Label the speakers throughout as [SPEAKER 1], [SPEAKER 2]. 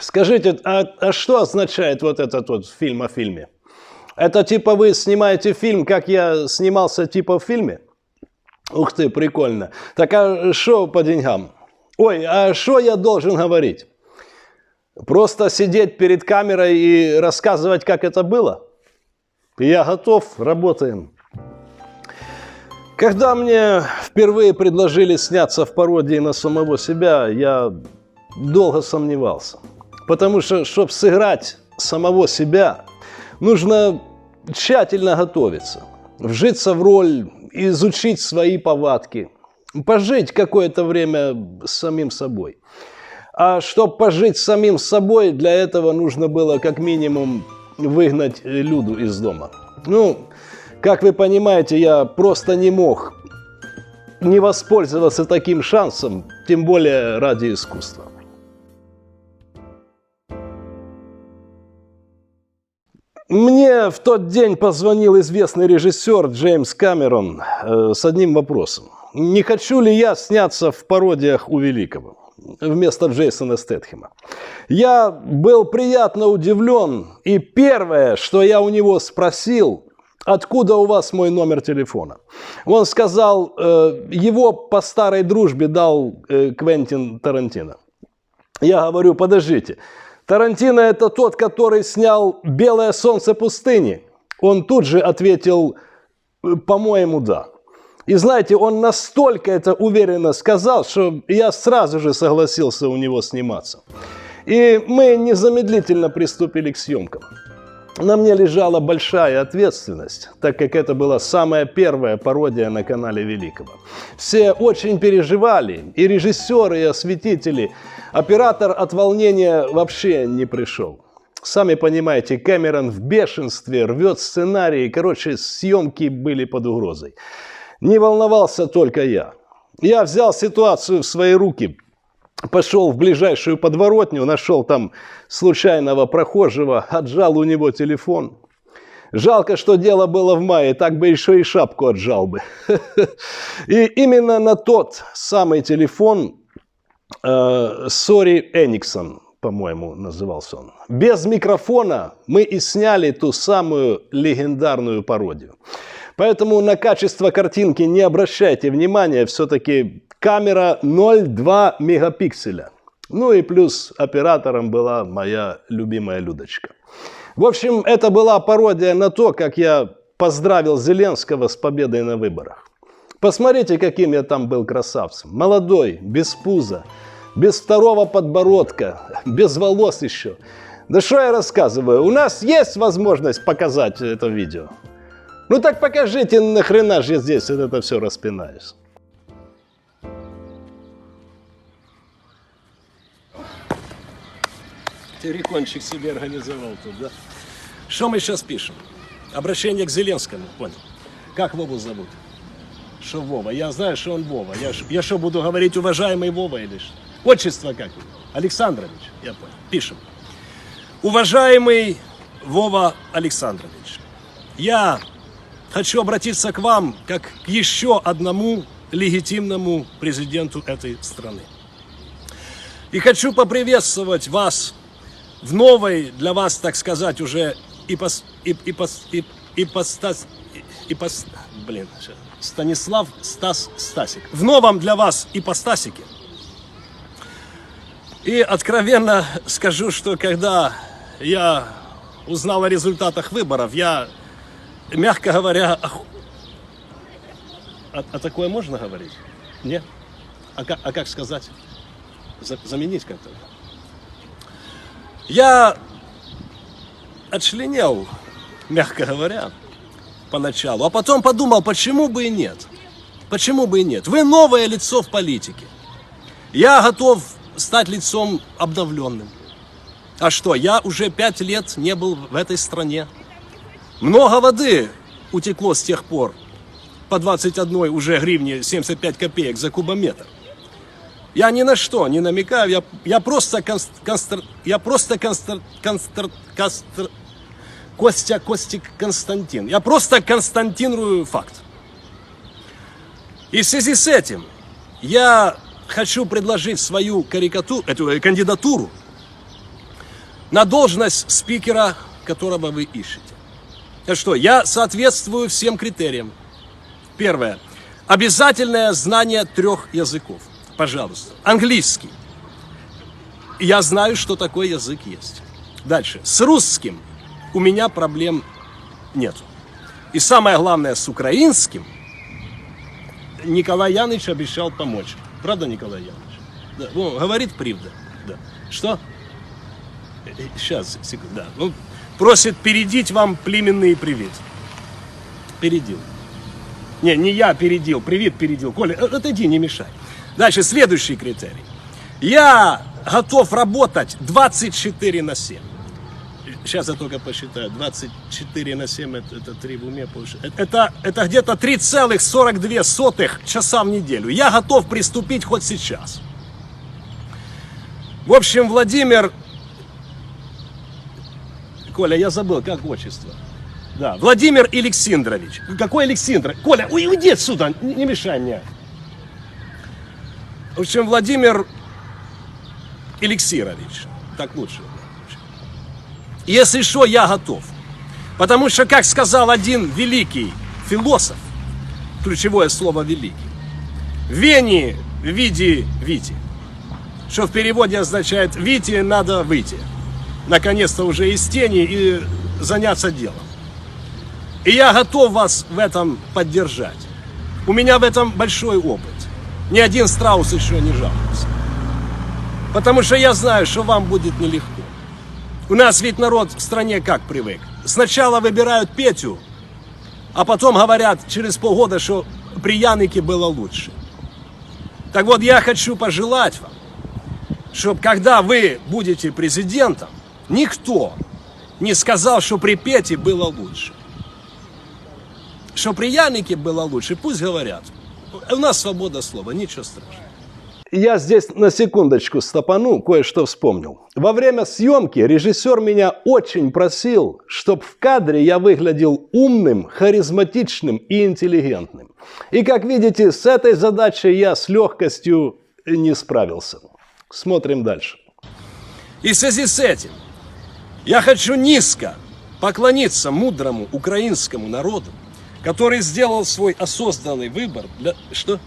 [SPEAKER 1] Скажите, а что означает вот этот вот фильм о фильме? Это типа вы снимаете фильм, как я снимался типа в фильме? Ух ты, прикольно. Так а что по деньгам? Ой, а что я должен говорить? Просто сидеть перед камерой и рассказывать, как это было? Я готов, работаем. Когда мне впервые предложили сняться в пародии на самого себя, я долго сомневался. Потому что, чтобы сыграть самого себя, нужно тщательно готовиться, вжиться в роль, изучить свои повадки, пожить какое-то время с самим собой. А чтобы пожить с самим собой, для этого нужно было как минимум выгнать Люду из дома. Ну, как вы понимаете, я просто не мог не воспользоваться таким шансом, тем более ради искусства. Мне в тот день позвонил известный режиссер Джеймс Кэмерон с одним вопросом. Не хочу ли я сняться в пародиях у Великого вместо Джейсона Стэтхэма? Я был приятно удивлен, и первое, что я у него спросил, откуда у вас мой номер телефона? Он сказал, его по старой дружбе дал Квентин Тарантино. Я говорю, подождите. Тарантино – это тот, который снял «Белое солнце пустыни». Он тут же ответил, по-моему, да. И знаете, он настолько это уверенно сказал, что я сразу же согласился у него сниматься. И мы незамедлительно приступили к съемкам. На мне лежала большая ответственность, так как это была самая первая пародия на канале Великого. Все очень переживали, и режиссеры, и осветители. Оператор от волнения вообще не пришел. Сами понимаете, Кэмерон в бешенстве, рвет сценарий. Короче, съемки были под угрозой. Не волновался только я. Я взял ситуацию в свои руки. Пошел в ближайшую подворотню, нашел там случайного прохожего, отжал у него телефон. Жалко, что дело было в мае, так бы еще и шапку отжал бы. И именно на тот самый телефон Сори Эниксон, по-моему, назывался он. Без микрофона мы и сняли ту самую легендарную пародию. Поэтому на качество картинки не обращайте внимания, все-таки камера 0,2 мегапикселя. Ну и плюс оператором была моя любимая Людочка. В общем, это была пародия на то, как я поздравил Зеленского с победой на выборах. Посмотрите, каким я там был красавцем. Молодой, без пуза, без второго подбородка, без волос еще. Да что я рассказываю? У нас есть возможность показать это видео? Ну так покажите, нахрена же я здесь вот это все распинаюсь. Ты рекончик себе организовал тут, да? Что мы сейчас пишем? Обращение к Зеленскому, понял? Как Вову зовут? Что Вова? Я знаю, что он Вова. Я что, буду говорить уважаемый Вова или что? Отчество как? Александрович. Я понял. Пишем. Уважаемый Вова Александрович, я хочу обратиться к вам как к еще одному легитимному президенту этой страны. И хочу поприветствовать вас в новой для вас, так сказать, уже Станислав Стас Стасик. В новом для вас ипостасике. И откровенно скажу, что когда я узнал о результатах выборов, я, мягко говоря, а такое можно говорить? Нет? А как сказать? Заменить как-то? Я отчленел, мягко говоря, поначалу, а потом подумал, почему бы и нет? Почему бы и нет? Вы новое лицо в политике. Я готов стать лицом обновленным. А что, я уже 5 лет не был в этой стране. Много воды утекло с тех пор. По 21 уже гривне 75 копеек за кубометр. Я ни на что не намекаю, я просто Константин. Я просто констатирую факт. И в связи с этим я хочу предложить свою кандидатуру
[SPEAKER 2] на должность спикера, которого вы ищете. Так что, я соответствую всем критериям. Первое. Обязательное знание 3 языков. Пожалуйста. Английский. Я знаю, что такой язык есть. Дальше. С русским у меня проблем нет. И самое главное, с украинским Николай Яныч обещал помочь. Правда, Николай Яныч? Да. Ну, говорит правда. Да. Что? Сейчас, секунду. Да. Ну, просит передить вам племенный привет. Передил. Не я передил, привет передил. Коля, отойди, не мешай. Дальше, следующий критерий. Я готов работать 24/7. Сейчас я только посчитаю. 24/7, это 3 в уме. Это где-то 3,42 часа в неделю. Я готов приступить хоть сейчас. В общем, Владимир... Коля, я забыл, как отчество. Да, Владимир Александрович. Какой Александр? Коля, уйди отсюда, не мешай мне. В общем, Владимир Алексеевич. Так лучше. Если что, я готов. Потому что, как сказал один великий философ, ключевое слово «великий», «Вени види вити», что в переводе означает «вити надо выйти». Наконец-то уже из тени и заняться делом. И я готов вас в этом поддержать. У меня в этом большой опыт. Ни один страус еще не жаловался. Потому что я знаю, что вам будет нелегко. У нас ведь народ в стране как привык. Сначала выбирают Петю, а потом говорят через полгода, что при Яныке было лучше. Так вот, я хочу пожелать вам, чтобы когда вы будете президентом, никто не сказал, что при Пете было лучше. Что при Яныке было лучше, пусть говорят. У нас свобода слова, ничего страшного.
[SPEAKER 1] Я здесь на секундочку стопану, кое-что вспомнил. Во время съемки режиссер меня очень просил, чтобы в кадре я выглядел умным, харизматичным и интеллигентным. И, как видите, с этой задачей я с легкостью не справился. Смотрим дальше.
[SPEAKER 2] И в связи с этим я хочу низко поклониться мудрому украинскому народу, который сделал свой осознанный выбор для... Что?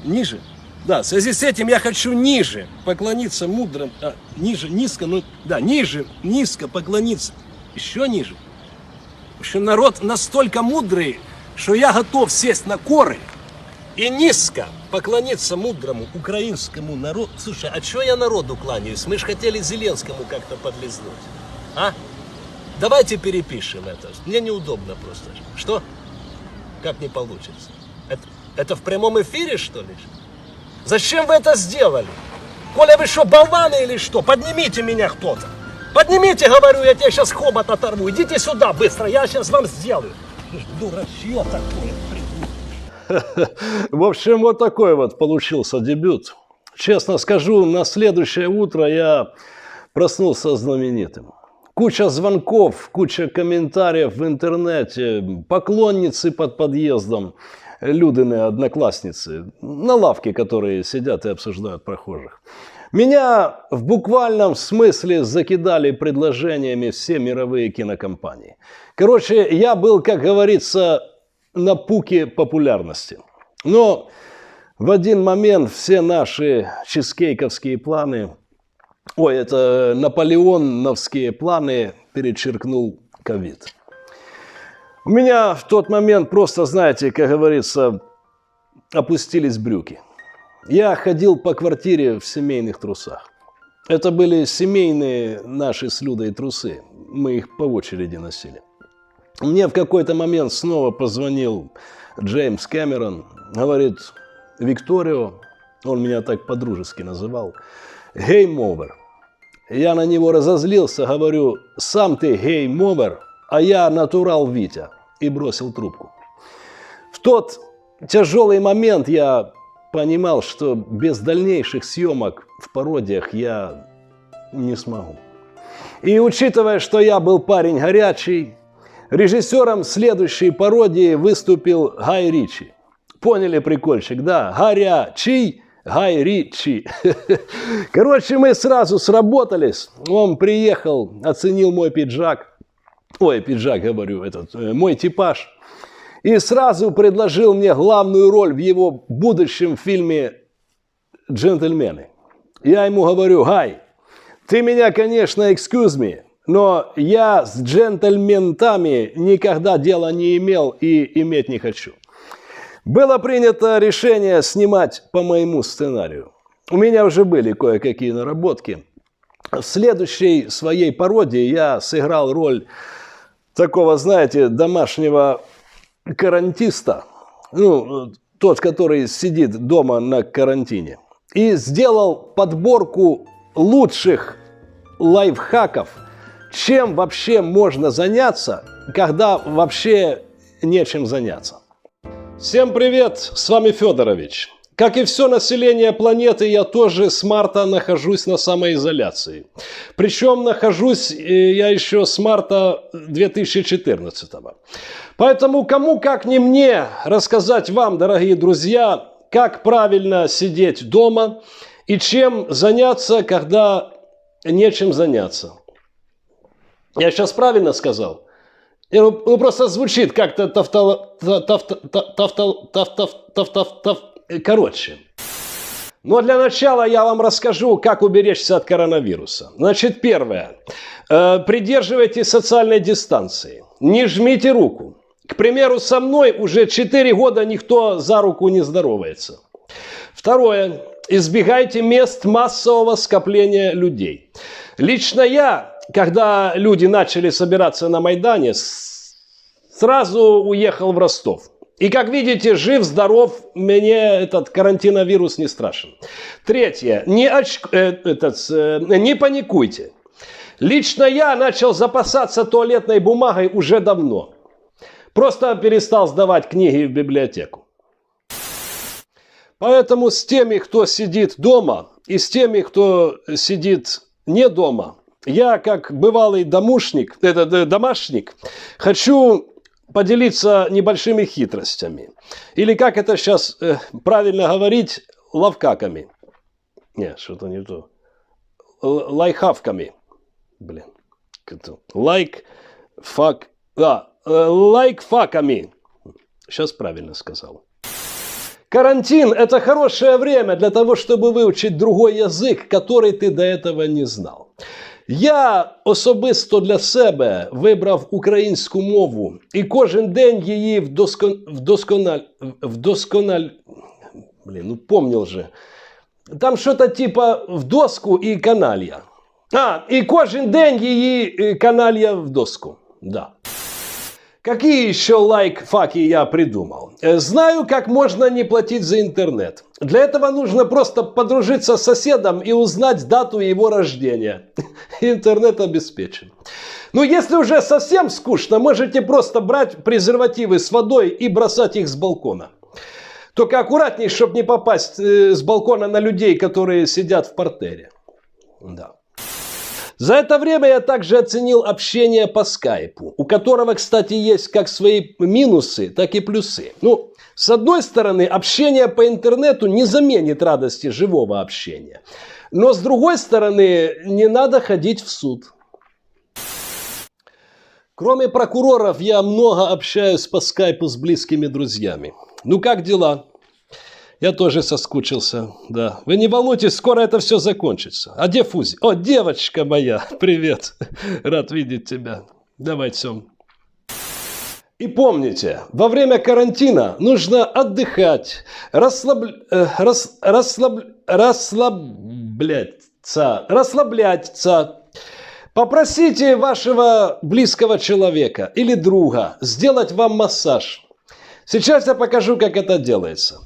[SPEAKER 2] Ниже? Да, в связи с этим я хочу ниже поклониться мудрым... низко, ну... Да, низко поклониться. Еще ниже. В общем, народ настолько мудрый, что я готов сесть на коры и низко поклониться мудрому украинскому народу. Слушай, а что я народу кланяюсь? Мы же хотели Зеленскому как-то подлизнуть. А? Давайте перепишем это. Мне неудобно просто. Что? Как не получится? Это в прямом эфире, что ли? Зачем вы это сделали? Коля, вы что, болваны или что? Поднимите меня кто-то. Поднимите, говорю, я тебе сейчас хобот оторву. Идите сюда быстро, я сейчас вам сделаю. Дурачье такое.
[SPEAKER 1] В общем, вот такой вот получился дебют. Честно скажу, на следующее утро я проснулся знаменитым. Куча звонков, куча комментариев в интернете, поклонницы под подъездом, Людины одноклассницы, на лавке, которые сидят и обсуждают прохожих. Меня в буквальном смысле закидали предложениями все мировые кинокомпании. Короче, я был, как говорится, на пуке популярности. Но в один момент все наши чизкейковские планы, это наполеоновские планы перечеркнул ковид. У меня в тот момент просто, знаете, как говорится, опустились брюки. Я ходил по квартире в семейных трусах. Это были семейные наши с Людой трусы. Мы их по очереди носили. Мне в какой-то момент снова позвонил Джеймс Кэмерон. Говорит: Викторио, он меня так по-дружески называл, гейм-овер. Я на него разозлился, говорю: сам ты гейм-овер, а я натурал Витя. И бросил трубку. В тот тяжелый момент я понимал, что без дальнейших съемок в пародиях я не смогу. И учитывая, что я был парень горячий, режиссером следующей пародии выступил Гай Ричи. Поняли прикольчик, да? Горячий Гай Ричи. Короче, мы сразу сработались. Он приехал, оценил мой пиджак. Ой, пиджак, говорю, мой типаж. И сразу предложил мне главную роль в его будущем фильме «Джентльмены». Я ему говорю: Гай, ты меня, конечно, excuse me, но я с джентльменами никогда дела не имел и иметь не хочу. Было принято решение снимать по моему сценарию. У меня уже были кое-какие наработки. В следующей своей пародии я сыграл роль такого, знаете, домашнего карантиста. Ну, тот, который сидит дома на карантине. И сделал подборку лучших лайфхаков, чем вообще можно заняться, когда вообще нечем заняться. Всем привет, с вами Федорович. Как и все население планеты, я тоже с марта нахожусь на самоизоляции. Причем нахожусь я еще с марта 2014. Поэтому кому как не мне рассказать вам, дорогие друзья, как правильно сидеть дома и чем заняться, когда нечем заняться. Я сейчас правильно сказал? Ну, просто звучит как-то короче. Но для начала я вам расскажу, как уберечься от коронавируса. Значит, первое. Придерживайтесь социальной дистанции. Не жмите руку. К примеру, со мной уже 4 года никто за руку не здоровается. Второе. Избегайте мест массового скопления людей. Лично я, когда люди начали собираться на Майдане, сразу уехал в Ростов. И, как видите, жив-здоров, мне этот коронавирус не страшен. Третье. Не паникуйте. Лично я начал запасаться туалетной бумагой уже давно. Просто перестал сдавать книги в библиотеку. Поэтому с теми, кто сидит дома, и с теми, кто сидит не дома, я, как бывалый домашник, хочу поделиться небольшими хитростями. Или, как это сейчас правильно говорить, лавкаками. Не, что-то не то. Лайфхаками. Блин. Лайфхаками. Сейчас правильно сказал. Карантин – это хорошее время для того, чтобы вивчити другой язик, который ти до этого не знав. Я особисто для себе вибрав українську мову і кожен день її Блин, ну помнил же. Там что-то типа в доску и каналья. И кожен день її каналья в доску. Да. Какие еще лайфхаки я придумал? Знаю, как можно не платить за интернет. Для этого нужно просто подружиться с соседом и узнать дату его рождения. Интернет обеспечен. Но если уже совсем скучно, можете просто брать презервативы с водой и бросать их с балкона. Только аккуратней, чтобы не попасть с балкона на людей, которые сидят в партере. Да. За это время я также оценил общение по скайпу, у которого, кстати, есть как свои минусы, так и плюсы. Ну, с одной стороны, общение по интернету не заменит радости живого общения. Но с другой стороны, не надо ходить в суд. Кроме прокуроров, я много общаюсь по скайпу с близкими друзьями. Ну, как дела? Я тоже соскучился, да. Вы не волнуйтесь, скоро это все закончится. А где Фузи? О, девочка моя, привет. Рад видеть тебя. Давай, Сем. И помните, во время карантина нужно отдыхать, расслабляться. Попросите вашего близкого человека или друга сделать вам массаж. Сейчас я покажу, как это делается.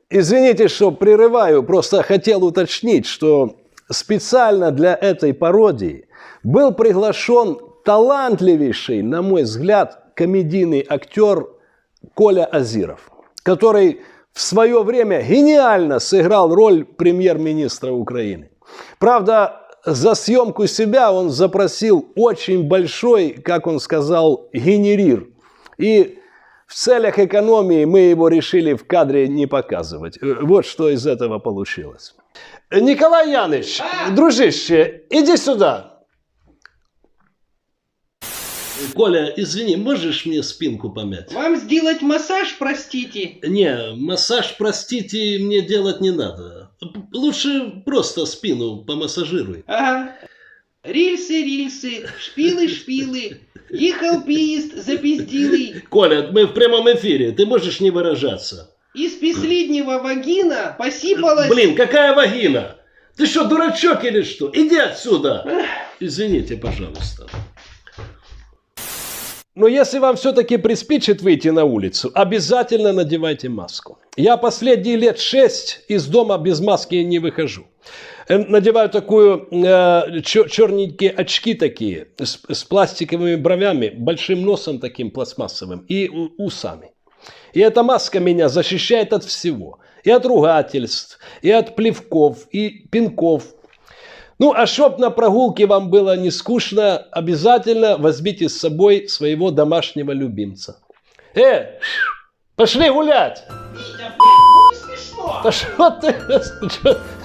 [SPEAKER 1] Извините, что прерываю, просто хотел уточнить, что специально для этой пародии был приглашен талантливейший, на мой взгляд, комедийный актер Коля Азиров, который в свое время гениально сыграл роль премьер-министра Украины. Правда, за съемку себя он запросил очень большой, как он сказал, генерир. И В целях экономии мы его решили в кадре не показывать. Вот что из этого получилось. Николай Яныч, дружище, иди сюда. Коля, извини, можешь мне спинку помять?
[SPEAKER 3] Вам сделать массаж, простите?
[SPEAKER 1] Не, массаж, простите, мне делать не надо. Лучше просто спину помассажируй.
[SPEAKER 3] Ага. Рельсы, рельсы, шпилы, шпилы. Ехал поезд запиздилый.
[SPEAKER 1] Коля, мы в прямом эфире, ты можешь не выражаться.
[SPEAKER 3] Из последнего вагина посыпалась...
[SPEAKER 1] Блин, какая вагина? Ты что, дурачок или что? Иди отсюда. Извините, пожалуйста. Но если вам все-таки приспичит выйти на улицу, обязательно надевайте маску. Я последние лет 6 из дома без маски не выхожу. Надеваю такую черненькие очки такие, с пластиковыми бровями, большим носом таким пластмассовым и усами. И эта маска меня защищает от всего. И от ругательств, и от плевков, и пинков. Ну, а чтоб на прогулке вам было не скучно, обязательно возьмите с собой своего домашнего любимца. Пошли гулять!
[SPEAKER 3] Витя, блядь, не смешно!
[SPEAKER 1] Да что ты?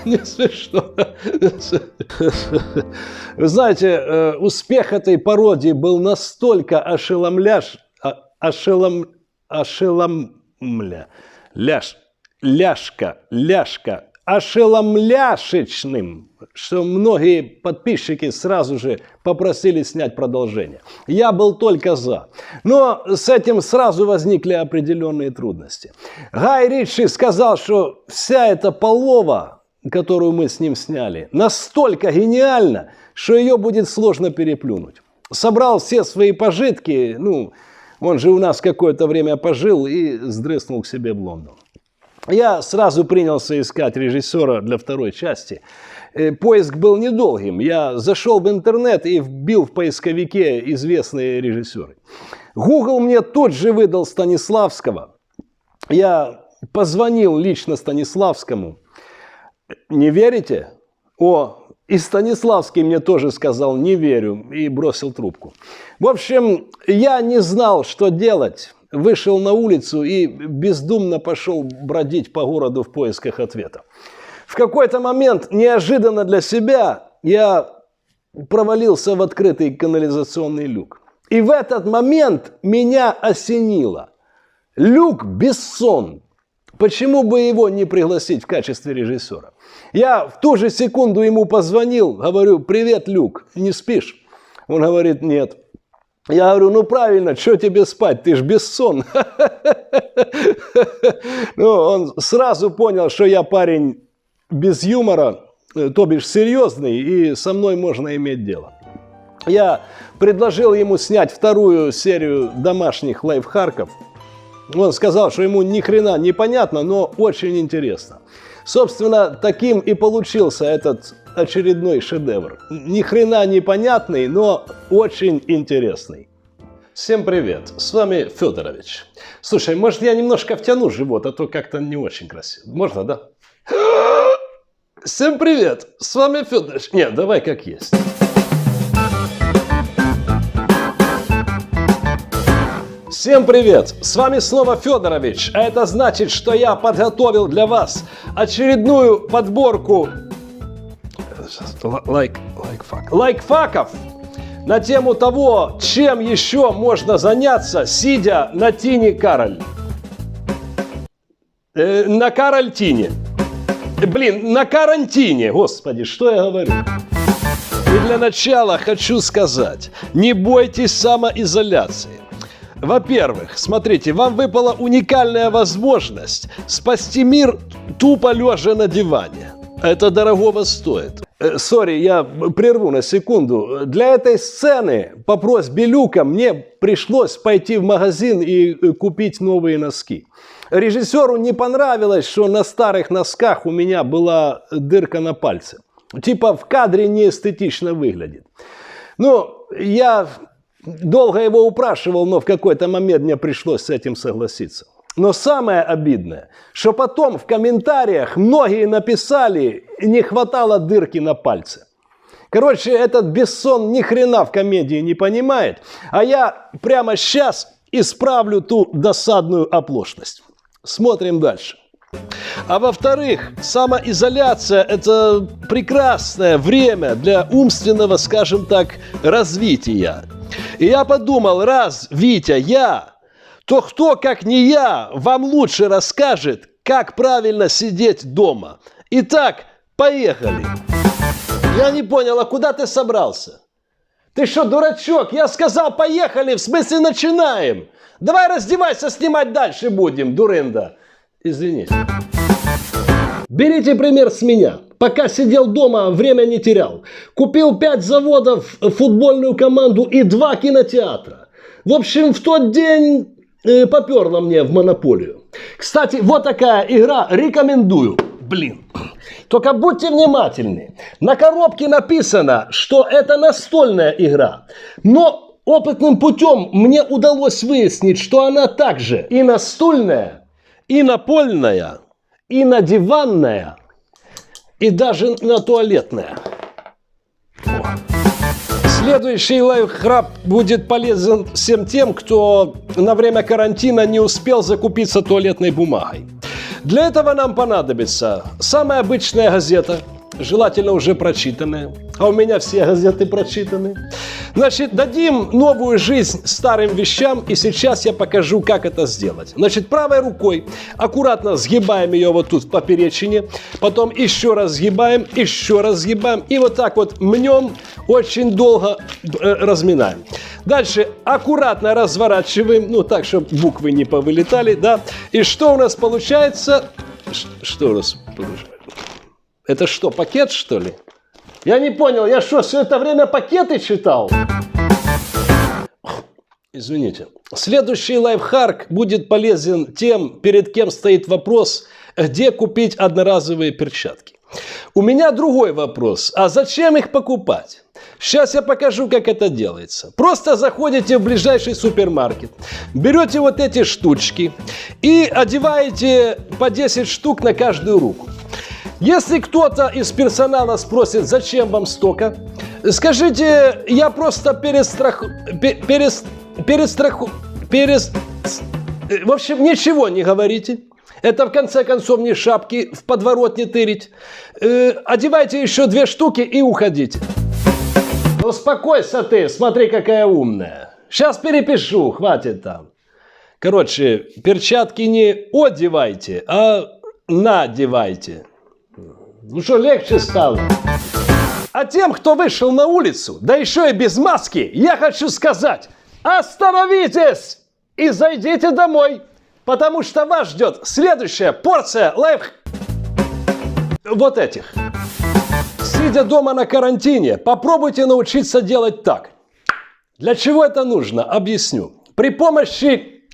[SPEAKER 1] Не смешно. Вы знаете, успех этой пародии был настолько ошеломляшечным, что многие подписчики сразу же попросили снять продолжение. Я был только за. Но с этим сразу возникли определенные трудности. Гай Ричи сказал, что вся эта полова, которую мы с ним сняли, настолько гениальна, что ее будет сложно переплюнуть. Собрал все свои пожитки, он же у нас какое-то время пожил и сдрыснул к себе в Лондон. Я сразу принялся искать режиссера для второй части. Поиск был недолгим. Я зашел в интернет и вбил в поисковике известные режиссеры. Google мне тут же выдал Станиславского. Я позвонил лично Станиславскому. Не верите? И Станиславский мне тоже сказал «не верю» и бросил трубку. В общем, я не знал, что делать. Вышел на улицу и бездумно пошел бродить по городу в поисках ответа. В какой-то момент, неожиданно для себя, я провалился в открытый канализационный люк. И в этот момент меня осенило. Люк Бессон. Почему бы его не пригласить в качестве режиссера? Я в ту же секунду ему позвонил, говорю: «Привет, Люк, не спишь?» Он говорит: «Нет». Я говорю: правильно, что тебе спать, ты ж Бессон. Он сразу понял, что я парень без юмора, то бишь серьезный, и со мной можно иметь дело. Я предложил ему снять вторую серию домашних лайфхаков. Он сказал, что ему ни хрена не понятно, но очень интересно. Собственно, таким и получился этот очередной шедевр. Ни хрена непонятный, но очень интересный. Всем привет, с вами Федорович. Слушай, может я немножко втяну живот, а то как-то не очень красиво. Можно, да? Всем привет, с вами Федорович. Нет, давай как есть. Всем привет! С вами снова Федорович, а это значит, что я подготовил для вас очередную подборку лайфхаков на тему того, чем еще можно заняться, сидя на Тине Кароль. На Карольтине. На карантине, господи, что я говорю? И для начала хочу сказать, не бойтесь самоизоляции. Во-первых, смотрите, вам выпала уникальная возможность спасти мир тупо лежа на диване. Это дорогого стоит. Сори, я прерву на секунду. Для этой сцены по просьбе Люка мне пришлось пойти в магазин и купить новые носки. Режиссеру не понравилось, что на старых носках у меня была дырка на пальце. Типа в кадре неэстетично выглядит. Я долго его упрашивал, но в какой-то момент мне пришлось с этим согласиться. Но самое обидное, что потом в комментариях многие написали, не хватало дырки на пальце. Короче, этот Бессон ни хрена в комедии не понимает, а я прямо сейчас исправлю ту досадную оплошность. Смотрим дальше. А во-вторых, самоизоляция – это прекрасное время для умственного, скажем так, развития. И я подумал, раз Витя я, то кто, как не я, вам лучше расскажет, как правильно сидеть дома. Итак, поехали. Я не понял, а куда ты собрался? Ты что, дурачок? Я сказал, поехали, в смысле начинаем. Давай раздевайся, снимать дальше будем, дурында. Извините. Берите пример с меня. Пока сидел дома, время не терял. Купил 5 заводов, футбольную команду и 2 кинотеатра. В общем, в тот день поперло мне в монополию. Кстати, вот такая игра, рекомендую. Блин. Только будьте внимательны. На коробке написано, что это настольная игра. Но опытным путем мне удалось выяснить, что она также и настольная, и напольная, и на диванная, и даже на туалетная. Следующий лайфхак будет полезен всем тем, кто на время карантина не успел закупиться туалетной бумагой. Для этого нам понадобится самая обычная газета, желательно уже прочитанная. А у меня все газеты прочитаны. Значит, дадим новую жизнь старым вещам, и сейчас я покажу, как это сделать. Значит, правой рукой аккуратно сгибаем ее вот тут в поперечине, потом еще раз сгибаем, и вот так вот мнем, очень долго разминаем. Дальше аккуратно разворачиваем, ну так, чтобы буквы не повылетали, да. И что у нас получается? Что у нас получается? Это что, пакет, что ли? Я не понял, я что, все это время пакеты читал? Извините. Следующий лайфхак будет полезен тем, перед кем стоит вопрос, где купить одноразовые перчатки. У меня другой вопрос. А зачем их покупать? Сейчас я покажу, как это делается. Просто заходите в ближайший супермаркет, берете вот эти штучки и одеваете по 10 штук на каждую руку. Если кто-то из персонала спросит, зачем вам столько, скажите, я просто В общем, ничего не говорите. Это, в конце концов, не шапки в подворот не тырить. Одевайте еще 2 штуки и уходите. Успокойся ты, смотри, какая умная. Сейчас перепишу, хватит там. Короче, перчатки не одевайте, а надевайте. Ну что, легче стало? А тем, кто вышел на улицу, да еще и без маски, я хочу сказать, остановитесь и зайдите домой, потому что вас ждет следующая порция вот этих. Сидя дома на карантине, попробуйте научиться делать так. Для чего это нужно? Объясню. При помощи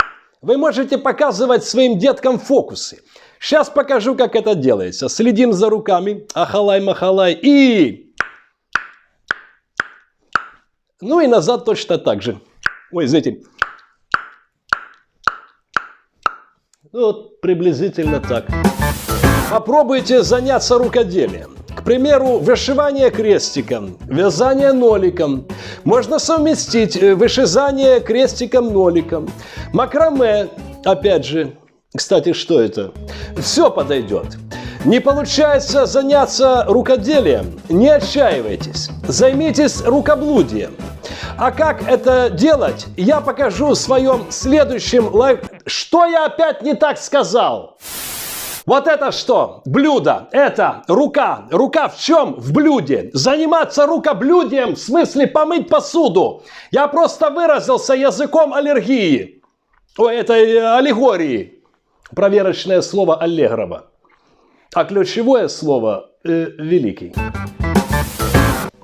[SPEAKER 1] вы можете показывать своим деткам фокусы. Сейчас покажу, как это делается. Следим за руками. Ахалай-махалай. И... Ну и назад точно так же. Ой, извините. Вот приблизительно так. Попробуйте заняться рукоделием. К примеру, вышивание крестиком, вязание ноликом. Можно совместить вышивание крестиком-ноликом. Макраме, опять же. Кстати, что это? Все подойдет. Не получается заняться рукоделием? Не отчаивайтесь. Займитесь рукоблудием. А как это делать, я покажу в своем следующем Что я опять не так сказал? Вот это что? Блюдо. Это рука. Рука в чем? В блюде. Заниматься рукоблудием, в смысле помыть посуду. Я просто выразился языком аллергии. Ой, это аллегории. Проверочное слово Аллегрова. А ключевое слово великий.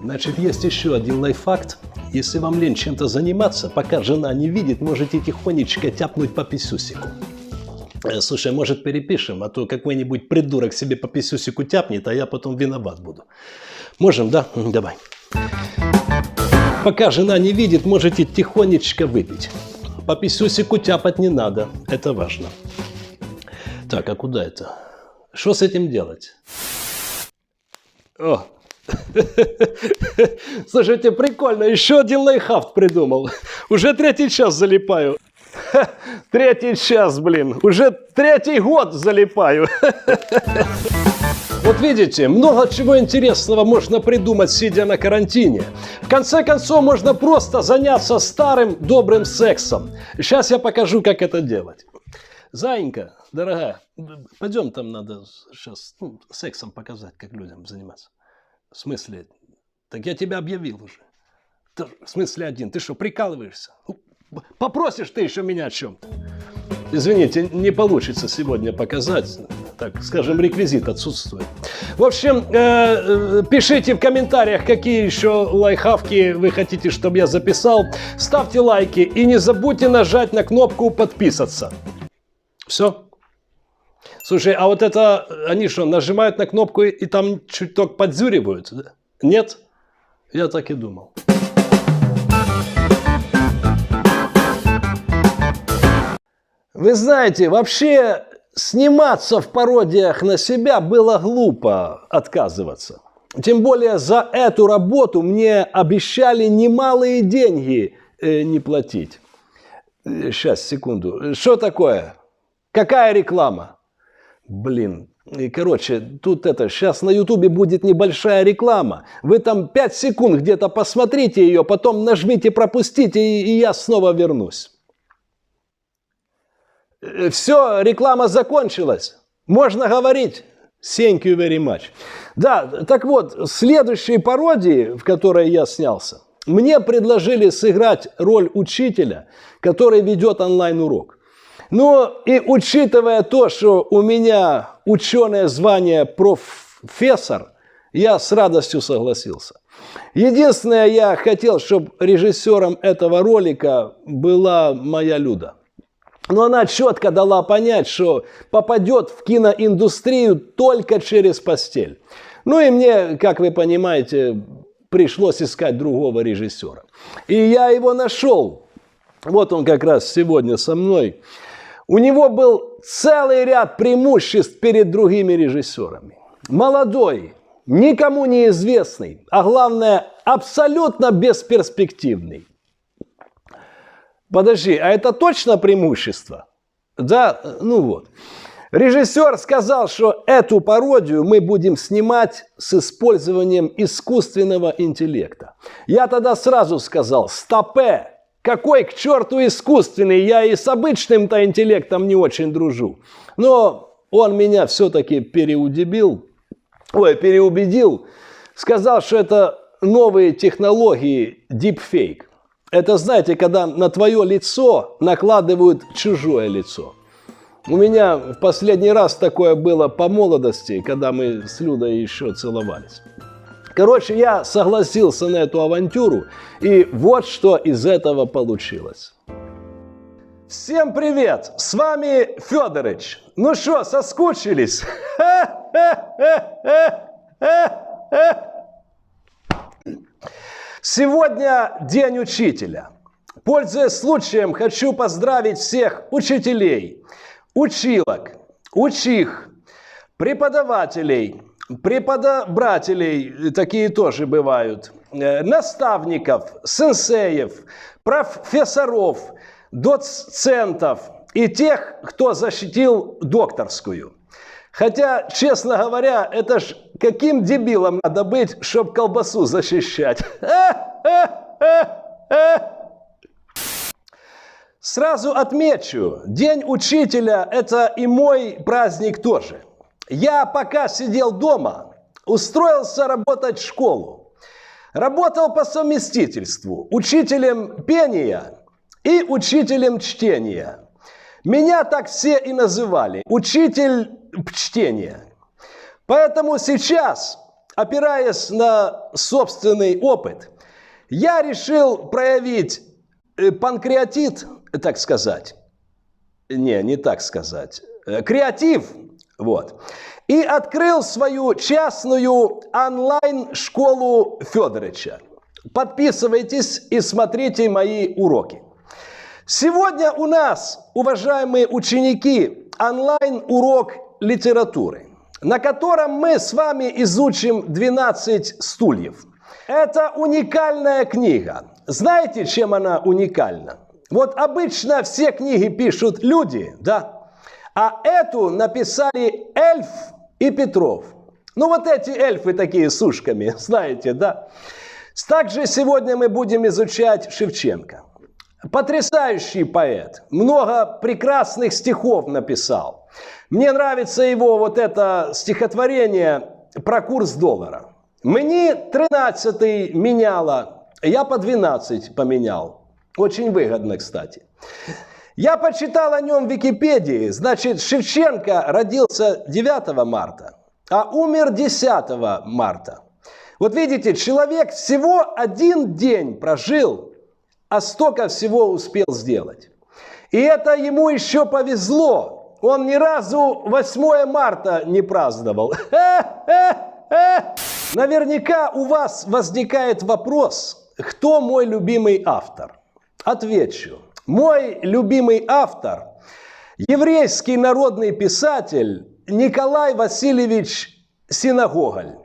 [SPEAKER 1] Значит, есть еще один лайфхак. Если вам лень чем-то заниматься, пока жена не видит, можете тихонечко тяпнуть по писюсику. Слушай, может перепишем, а то какой-нибудь придурок себе по писюсику тяпнет, а я потом виноват буду. Можем, да? Давай. Пока жена не видит, можете тихонечко выпить. По писюсику тяпать не надо, это важно. Так, а куда это? Что с этим делать? О! Слушайте, прикольно, еще один лайфхак придумал. Уже 3-й час залипаю. Третий час, блин. Уже третий год залипаю. Вот видите, много чего интересного можно придумать, сидя на карантине. В конце концов, можно просто заняться старым добрым сексом. Сейчас я покажу, как это делать. Заинька, дорогая, пойдем, там надо сейчас сексом показать, как людям заниматься. В смысле? Так я тебя объявил уже. В смысле один? Ты что, прикалываешься? Попросишь ты еще меня о чем-то? Извините, не получится сегодня показать. Так, скажем, реквизит отсутствует. В общем, пишите в комментариях, какие еще лайфхаки вы хотите, чтобы я записал. Ставьте лайки и не забудьте нажать на кнопку подписаться. Все? Слушай, а вот это, они что, нажимают на кнопку и там чуток подзюривают? Нет? Я так и думал. Вы знаете, вообще сниматься в пародиях на себя было глупо отказываться. Тем более за эту работу мне обещали немалые деньги не платить. Сейчас, секунду. Что такое? Какая реклама? Блин. Короче, тут сейчас на Ютубе будет небольшая реклама. Вы там 5 секунд где-то посмотрите ее, потом нажмите пропустить, и я снова вернусь. Все, реклама закончилась. Можно говорить. Thank you very much. Да, так вот, в следующей пародии, в которой я снялся, мне предложили сыграть роль учителя, который ведет онлайн-урок. Но и учитывая то, что у меня ученое звание профессор, я с радостью согласился. Единственное, я хотел, чтобы режиссером этого ролика была моя Люда. Но она четко дала понять, что попадет в киноиндустрию только через постель. Ну и мне, как вы понимаете, пришлось искать другого режиссера. И я его нашел. Вот он как раз сегодня со мной. У него был целый ряд преимуществ перед другими режиссерами. Молодой, никому не известный, а главное, абсолютно бесперспективный. Подожди, а это точно преимущество? Да, ну вот. Режиссер сказал, что эту пародию мы будем снимать с использованием искусственного интеллекта. Я тогда сразу сказал, стопэ, какой к черту искусственный, я и с обычным-то интеллектом не очень дружу. Но он меня все-таки переубедил, сказал, что это новые технологии deepfake. Это, знаете, когда на твое лицо накладывают чужое лицо. У меня в последний раз такое было по молодости, когда мы с Людой еще целовались. Короче, я согласился на эту авантюру, и вот что из этого получилось. Всем привет! С вами Федорович. Ну что, соскучились? Сегодня День учителя. Пользуясь случаем, хочу поздравить всех учителей, училок, учих, преподавателей, преподобрателей, такие тоже бывают, наставников, сенсеев, профессоров, доцентов и тех, кто защитил докторскую. Хотя, честно говоря, это ж каким дебилом надо быть, чтобы колбасу защищать. Сразу отмечу, День учителя – это и мой праздник тоже. Я пока сидел дома, устроился работать в школу. Работал по совместительству учителем пения и учителем чтения. Меня так все и называли – учитель чтения. Поэтому сейчас, опираясь на собственный опыт, я решил проявить панкреатит, так сказать. Не так сказать. Креатив. Вот. И открыл свою частную онлайн-школу Федоровича. Подписывайтесь и смотрите мои уроки. Сегодня у нас, уважаемые ученики, онлайн-урок литературы, на котором мы с вами изучим 12 стульев. Это уникальная книга. Знаете, чем она уникальна? Вот обычно все книги пишут люди, да? А эту написали Эльф и Петров. Ну вот эти эльфы такие с ушками, знаете, да? Также сегодня мы будем изучать Шевченко. Потрясающий поэт, много прекрасных стихов написал. Мне нравится его вот это стихотворение про курс доллара. Мне 13-й меняло, я по 12 поменял. Очень выгодно, кстати. Я почитал о нем в Википедии. Значит, Шевченко родился 9 марта, а умер 10 марта. Вот видите, человек всего один день прожил, а столько всего успел сделать. И это ему еще повезло. Он ни разу 8 марта не праздновал. Наверняка у вас возникает вопрос, кто мой любимый автор? Отвечу. Мой любимый автор – еврейский народный писатель Николай Васильевич Синагоголь.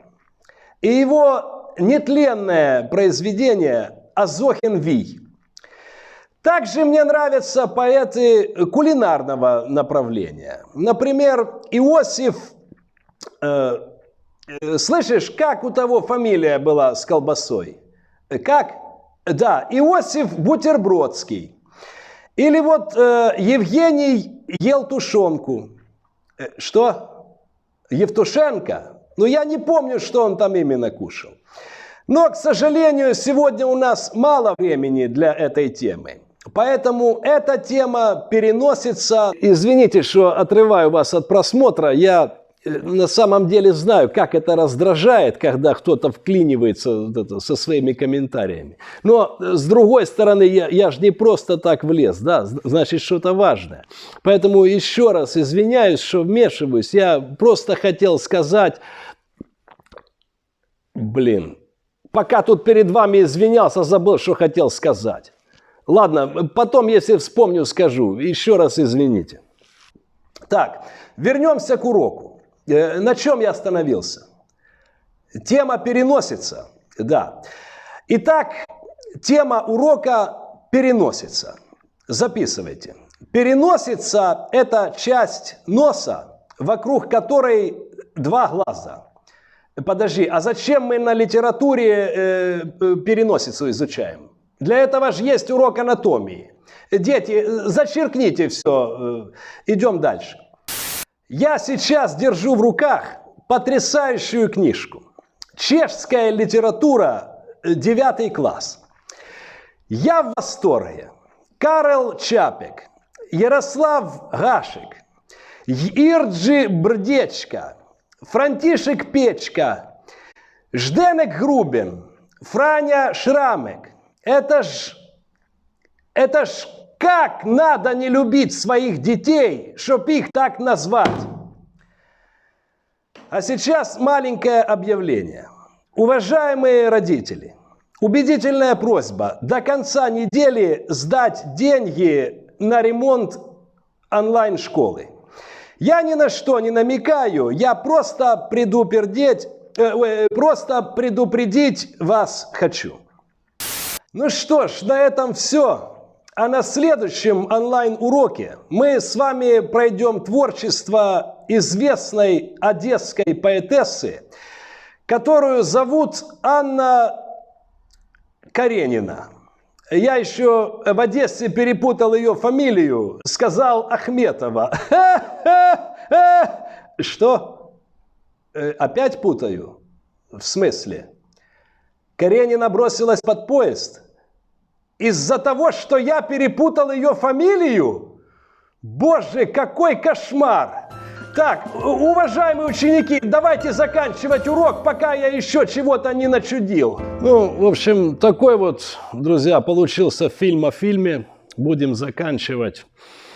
[SPEAKER 1] И его нетленное произведение «Азохин Вий». Также мне нравятся поэты кулинарного направления. Например, Иосиф... слышишь, как у того фамилия была с колбасой? Как? Да, Иосиф Бутербродский. Или вот Евгений ел тушенку. Что? Евтушенко? Ну, я не помню, что он там именно кушал. Но, к сожалению, сегодня у нас мало времени для этой темы. Поэтому эта тема переносится... Извините, что отрываю вас от просмотра. Я на самом деле знаю, как это раздражает, когда кто-то вклинивается со своими комментариями. Но, с другой стороны, я же не просто так влез, да, значит, что-то важное. Поэтому еще раз извиняюсь, что вмешиваюсь. Я просто хотел сказать... Пока тут перед вами извинялся, забыл, что хотел сказать. Ладно, потом, если вспомню, скажу. Еще раз извините. Так, вернемся к уроку. На чем я остановился? Тема переносится. Да. Итак, тема урока переносится. Записывайте. Переносится – это часть носа, вокруг которой 2 глаза. Подожди, а зачем мы на литературе переносицу изучаем? Для этого же есть урок анатомии. Дети, зачеркните все. Идем дальше. Я сейчас держу в руках потрясающую книжку. Чешская литература, 9 класс. Я в восторге. Карел Чапек, Ярослав Гашек, Ирджи Брдечка, Франтишек Печка, Жденек Грубин, Франя Шрамек. Это ж как надо не любить своих детей, чтоб их так назвать. А сейчас маленькое объявление. Уважаемые родители, убедительная просьба до конца недели сдать деньги на ремонт онлайн-школы. Я ни на что не намекаю, я просто предупредить вас хочу. Ну что ж, на этом все. А на следующем онлайн-уроке мы с вами пройдем творчество известной одесской поэтессы, которую зовут Анна Каренина. Я еще в Одессе перепутал ее фамилию, сказал Ахметова. Что? Опять путаю? В смысле? Каренина бросилась под поезд? Из-за того, что я перепутал ее фамилию? Боже, какой кошмар! Так, уважаемые ученики, давайте заканчивать урок, пока я еще чего-то не начудил. Ну, в общем, такой вот, друзья, получился фильм о фильме. Будем заканчивать.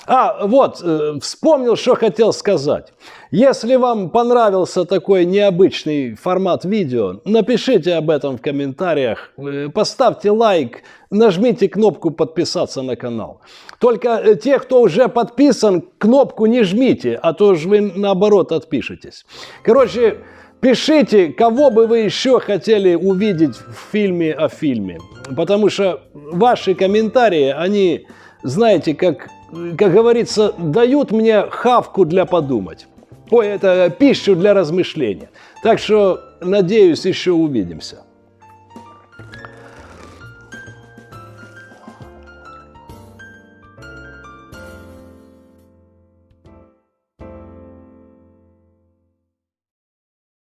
[SPEAKER 1] Вот, вспомнил, что хотел сказать. Если вам понравился такой необычный формат видео, напишите об этом в комментариях, поставьте лайк, нажмите кнопку подписаться на канал. Только те, кто уже подписан, кнопку не жмите, а то же вы наоборот отпишетесь. Короче, пишите, кого бы вы еще хотели увидеть в фильме о фильме, потому что ваши комментарии, они знаете, как говорится, дают мне хавку для подумать. Ой, это пищу для размышления. Так что, надеюсь, еще увидимся.